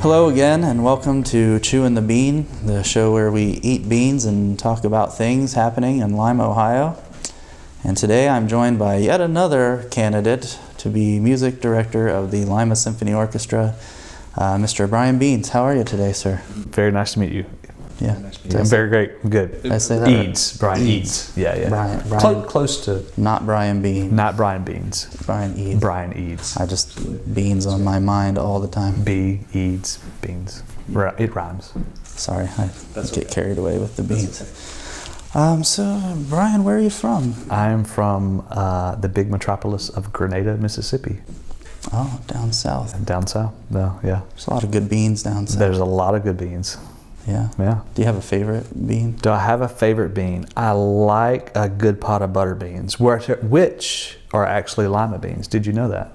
Hello again, and welcome to Chewin the Bean, the show where we eat beans and talk about things happening in Lima, Ohio. And today I'm joined by yet another candidate to be music director of the Lima Symphony Orchestra, Mr. Brian Eads. How are you today, sir? Very nice to meet you. Yeah. I'm very great. I'm good. Did I say that Eads. right? Brian Eads. Yeah. Brian, Close to. not Brian Bean. Not Brian Beans. Brian Eads. Brian Eads. I just beans on my mind all the time. Eads, Beans. It rhymes. Sorry, I get carried away with the beans. So, Brian, where are you from? I am from the big metropolis of Grenada, Mississippi. Oh, down south. Down south? No, yeah. There's a lot of good beans down south. There's a lot of good beans. Yeah. Yeah. Do you have a favorite bean? Do I have a favorite bean? I like a good pot of butter beans, which are actually lima beans. Did you know that?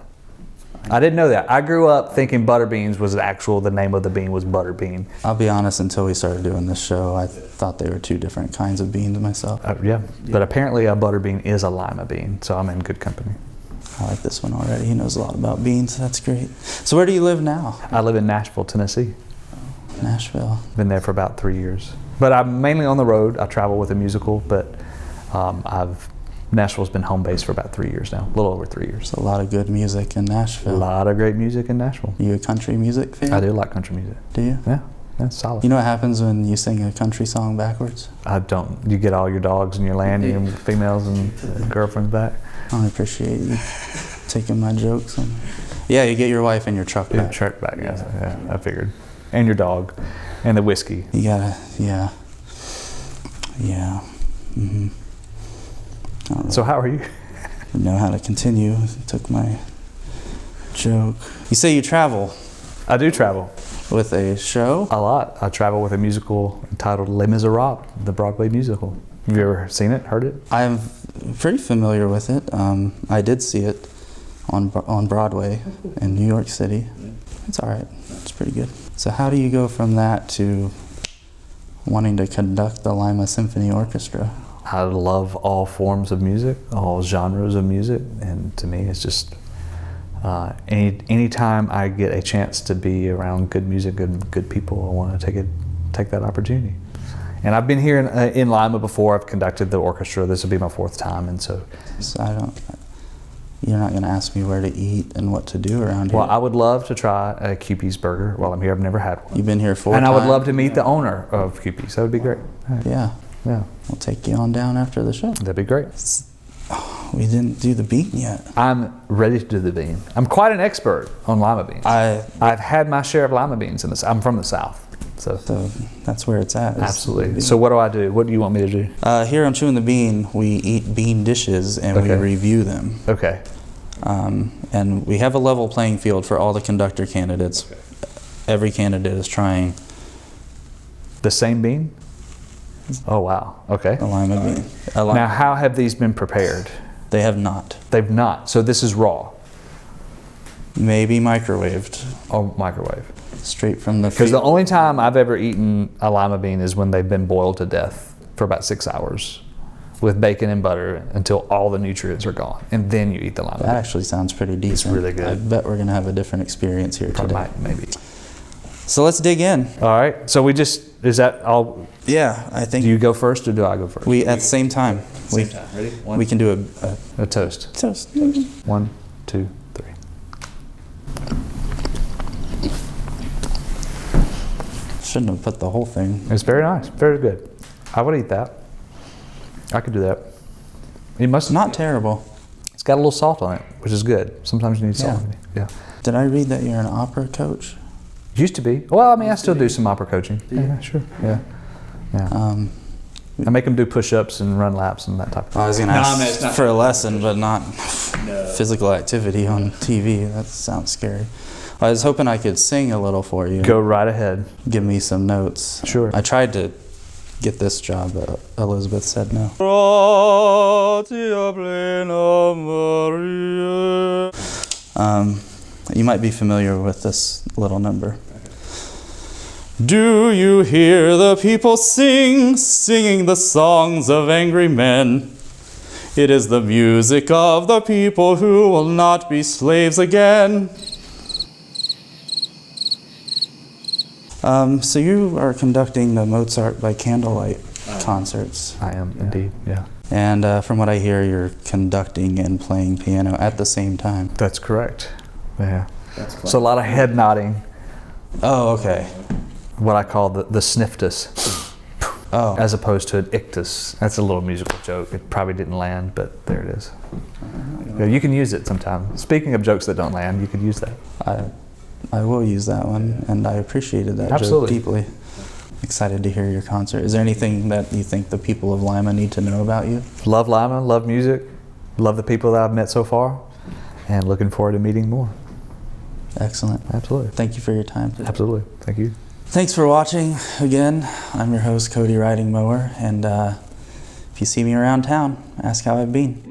I didn't know that. I grew up thinking butter beans was the name of the bean was butter bean. I'll be honest, until we started doing this show, I thought they were two different kinds of beans myself. Yeah, but apparently a butter bean is a lima bean, so I'm in good company. I like this one already. He knows a lot about beans. That's great. So where do you live now? I live in Nashville, Tennessee. Nashville. Been there for about 3 years. But I'm mainly on the road. I travel with a musical, but Nashville's been home base for about 3 years now, a little over 3 years. There's a lot of good music in Nashville. A lot of great music in Nashville. You a country music fan? I do like country music. Do you? Yeah, that's solid. You know what happens when you sing a country song backwards? I don't. You get all your dogs and your land, your females and girlfriends back. I appreciate you taking my jokes. Yeah, you get your wife and your truck back. Your truck back, yeah, I figured. And your dog, and the whiskey. You gotta, yeah. Mm-hmm. I don't So how are you? know how to continue. Took my joke. You say you travel I do travel with a show? a lot. I travel with a musical entitled Les Miserables, the Broadway musical. Have you ever seen it, heard it? I'm pretty familiar with it. I did see it on Broadway in New York City. It's all right. It's pretty good. So how do you go from that to wanting to conduct the Lima Symphony Orchestra? I love all forms of music, all genres of music, and to me it's just anytime I get a chance to be around good music, good people, I want to take that opportunity. And I've been here in Lima before. I've conducted the orchestra. This will be my 4th time, and so you're not going to ask me where to eat and what to do around here? Well, I would love to try a Cupie's burger while I'm here. I've never had one. You've been here 4 times? And I would love to meet the owner of Cupie's. That would be great. Yeah. Yeah. We'll take you on down after the show. That'd be great. We didn't do the bean yet. I'm ready to do the bean. I'm quite an expert on lima beans. I've had my share of lima beans in this. I'm from the South. So that's where it's at. Absolutely. So what do I do? What do you want me to do? Here on Chewin the Bean, we eat bean dishes and we review them. Okay. And we have a level playing field for all the conductor candidates. Okay. Every candidate is trying the same bean? Oh wow. Okay. A lima bean. Now how have these been prepared? They have not. They've not. So this is raw. Maybe microwaved. Oh, microwave. Straight from the field. Because the only time I've ever eaten a lima bean is when they've been boiled to death for about 6 hours with bacon and butter until all the nutrients are gone, and then you eat the lima bean. That actually sounds pretty decent. It's really good. I bet we're gonna have a different experience here today. Maybe. So let's dig in. All right. So is that all? Yeah, I think. Do you go first or do I go first? We at the same time. Same time. Ready? We can do a toast. Toast. 1, 2, 3. Shouldn't have put the whole thing. It's very nice. Very good. I would eat that. I could do that. It must not terrible. It's got a little salt on it, which is good. Sometimes you need salt. Yeah. Did I read that you're an opera coach? Used to be. Well, I mean, I still do some opera coaching. Yeah, sure. Yeah. I make them do push-ups and run laps and that type of thing. I was going to ask for a lesson, but not physical activity on TV. That sounds scary. I was hoping I could sing a little for you. Go right ahead. Give me some notes. Sure. I tried to get this job, but Elizabeth said no. You might be familiar with this little number. Do you hear the people singing the songs of angry men? It is the music of the people who will not be slaves again. So you are conducting the Mozart by Candlelight concerts. I am indeed, yeah. And from what I hear, you're conducting and playing piano at the same time. That's correct. Yeah. So a lot of head nodding. Oh, okay. What I call the sniftus. Oh. As opposed to an ictus. That's a little musical joke. It probably didn't land, but there it is. Yeah, you can use it sometime. Speaking of jokes that don't land, you could use that. I will use that one, and I appreciated that Absolutely. joke deeply. Excited to hear your concert. Is there anything that you think the people of Lima need to know about you? Love Lima, love music, love the people that I've met so far, and looking forward to meeting more. Excellent. Absolutely. Thank you for your time today. Absolutely. Thank you. Thanks for watching again. I'm your host, Cody Ridengmouer, and if you see me around town, ask how I've been.